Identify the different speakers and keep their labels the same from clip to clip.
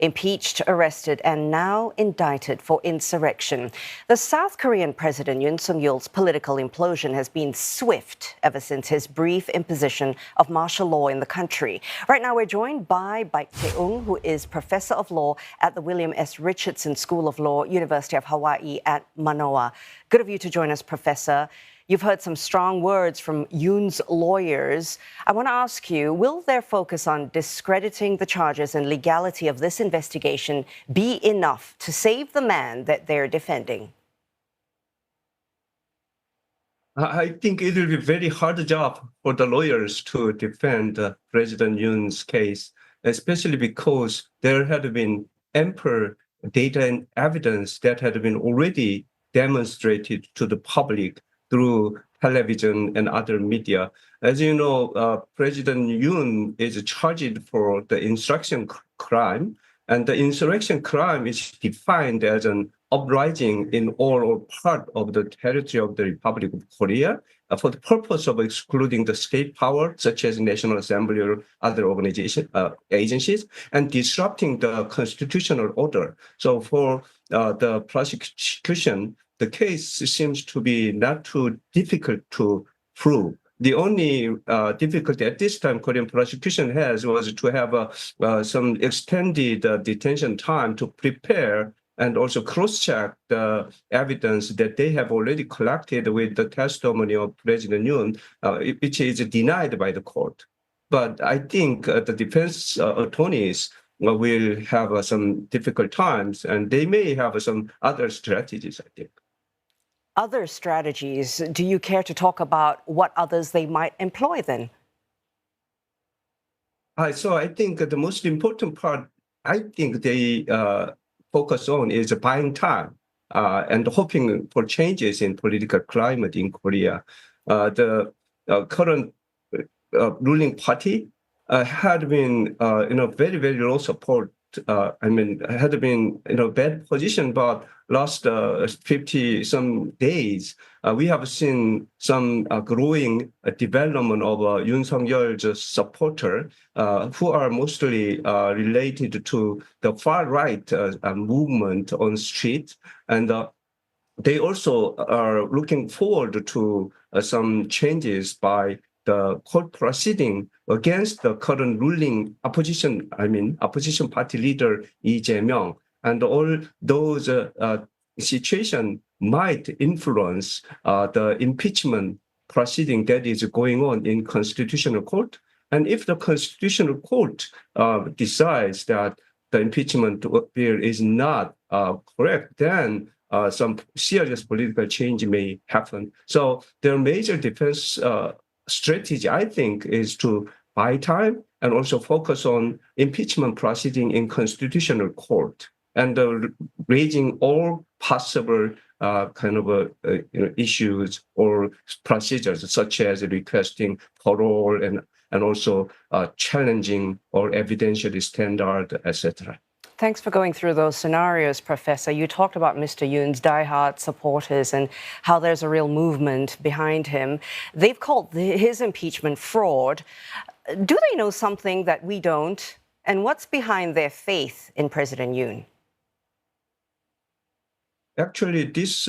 Speaker 1: impeached, arrested, and now indicted for insurrection. The South Korean President Yoon Suk-yeol's political implosion has been swift ever since his brief imposition of martial law in the country. Right now, we're joined by Baik Tae-Ung, who is Professor of Law at the William S. Richardson School of Law, University of Hawaii at Manoa. Good of you to join us, Professor. You've heard some strong words from Yoon's lawyers. I want to ask you, will their focus on discrediting the charges and legality of this investigation be enough to save the man that they're defending?
Speaker 2: I think it will be a very hard job for the lawyers to defend President Yoon's case, especially because there had been ample data and evidence that had been already demonstrated to the public through television and other media. As you know, President Yoon is charged for the insurrection crime, and the insurrection crime is defined as an uprising in all or part of the territory of the Republic of Korea for the purpose of excluding the state power, such as National Assembly or other agencies, and disrupting the constitutional order. So for the prosecution, the case seems to be not too difficult to prove. The only difficulty at this time Korean prosecution has was to have some extended detention time to prepare and also cross-check the evidence that they have already collected with the testimony of President Yoon, which is denied by the court. But I think the defense attorneys will have some difficult times, and they may have some other strategies, I think.
Speaker 1: Other strategies, do you care to talk about what others they might employ then?
Speaker 2: So I think the most important part, I think they focus on is buying time and hoping for changes in political climate in Korea. The current ruling party had been very, very low support. Had been in a bad position, but last 50 some days, we have seen some growing development of Yoon Suk-yeol's supporter, who are mostly related to the far right movement on street, and they also are looking forward to some changes by the court proceeding against the current ruling opposition party leader Lee Jae-myung, and all those situations might influence the impeachment proceeding that is going on in Constitutional Court. And if the Constitutional Court decides that the impeachment bill is not correct, then some serious political change may happen. So their major defense strategy, I think, is to buy time and also focus on impeachment proceeding in Constitutional Court and raising all possible issues or procedures, such as requesting parole and also challenging or evidentiary standard, etc.
Speaker 1: Thanks for going through those scenarios, Professor. You talked about Mr. Yoon's diehard supporters and how there's a real movement behind him. They've called his impeachment fraud. Do they know something that we don't? And what's behind their faith in President Yoon?
Speaker 2: Actually, this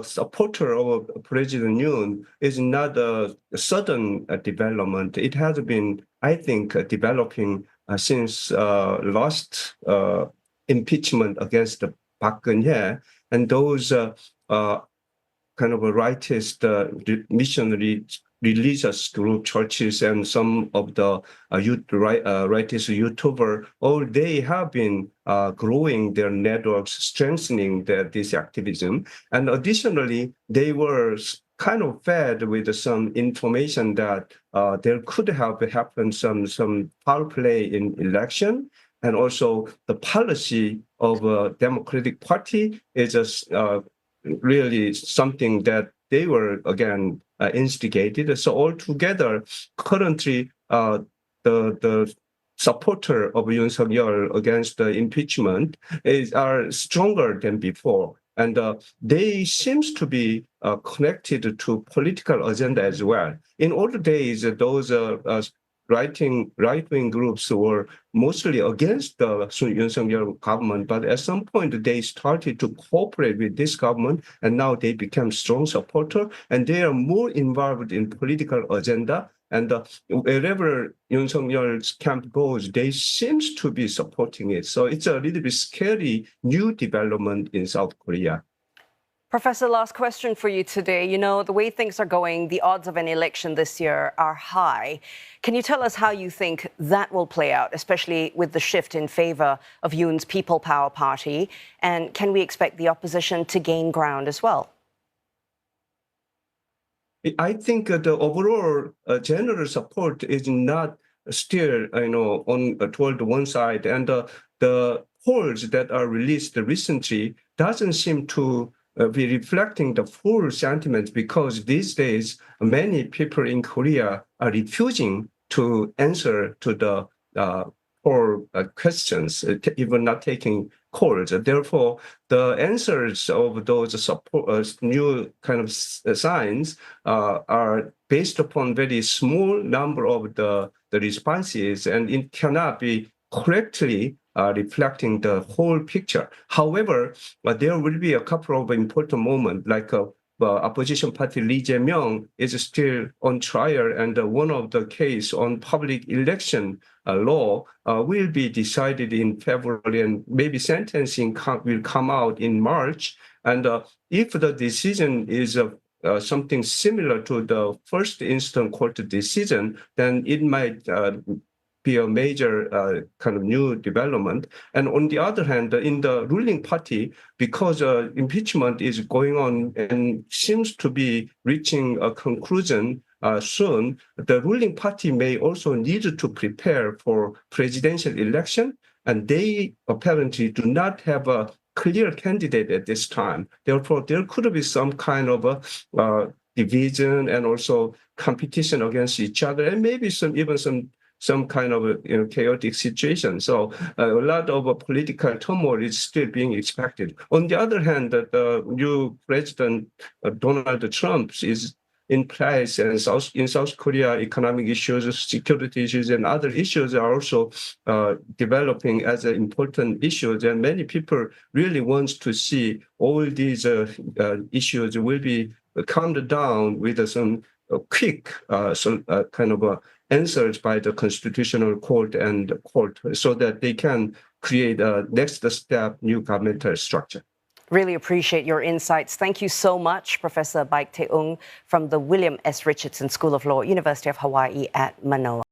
Speaker 2: supporter of President Yoon is not a sudden development. It has been, I think, developing since last impeachment against Park Geun-hye, and those rightist missionary religious group, churches, and some of the rightist YouTuber, all they have been growing their networks, strengthening this activism. And additionally, they were kind of fed with some information that there could have happened some foul play in election, and also the policy of a Democratic Party is just really something that they were again instigated. So altogether, currently the supporter of Yoon Suk-yeol against the impeachment are stronger than before. And they seems to be connected to political agenda as well. In older days, those right-wing groups were mostly against the Yoon Suk-yeol government, but at some point they started to cooperate with this government, and now they become strong supporter, and they are more involved in political agenda. And wherever Yoon Suk-yeol's camp goes, they seems to be supporting it. So it's a little bit scary new development in South Korea.
Speaker 1: Professor, last question for you today. You know, the way things are going, the odds of an election this year are high. Can you tell us how you think that will play out, especially with the shift in favor of Yoon's People Power Party? And can we expect the opposition to gain ground as well?
Speaker 2: I think the overall general support is not still, on toward one side, and the polls that are released recently doesn't seem to be reflecting the full sentiment, because these days many people in Korea are refusing to answer to the poll questions, even not taking calls. Therefore, the answers of those new kind of signs are based upon very small number of the responses, and it cannot be correctly reflecting the whole picture. However, there will be a couple of important moments, like opposition party Lee Jae-myung is still on trial, and one of the case on public election law will be decided in February, and maybe sentencing will come out in March. And if the decision is something similar to the first instance court decision, then it might be a major kind of new development. And on the other hand, in the ruling party, because impeachment is going on and seems to be reaching a conclusion soon, the ruling party may also need to prepare for presidential election, and they apparently do not have a clear candidate at this time. Therefore, there could be some kind of a division and also competition against each other, and maybe some kind of chaotic situation. So a lot of political turmoil is still being expected. On the other hand, the new president, Donald Trump, is in place, and in South Korea, economic issues, security issues, and other issues are also developing as important issues. And many people really want to see all these issues will be calmed down with some quick kind of answers by the Constitutional Court and court, so that they can create a next step new governmental structure.
Speaker 1: Really appreciate your insights. Thank you so much, Professor Baik Tae-Ung from the William S. Richardson School of Law, University of Hawaii at Manoa.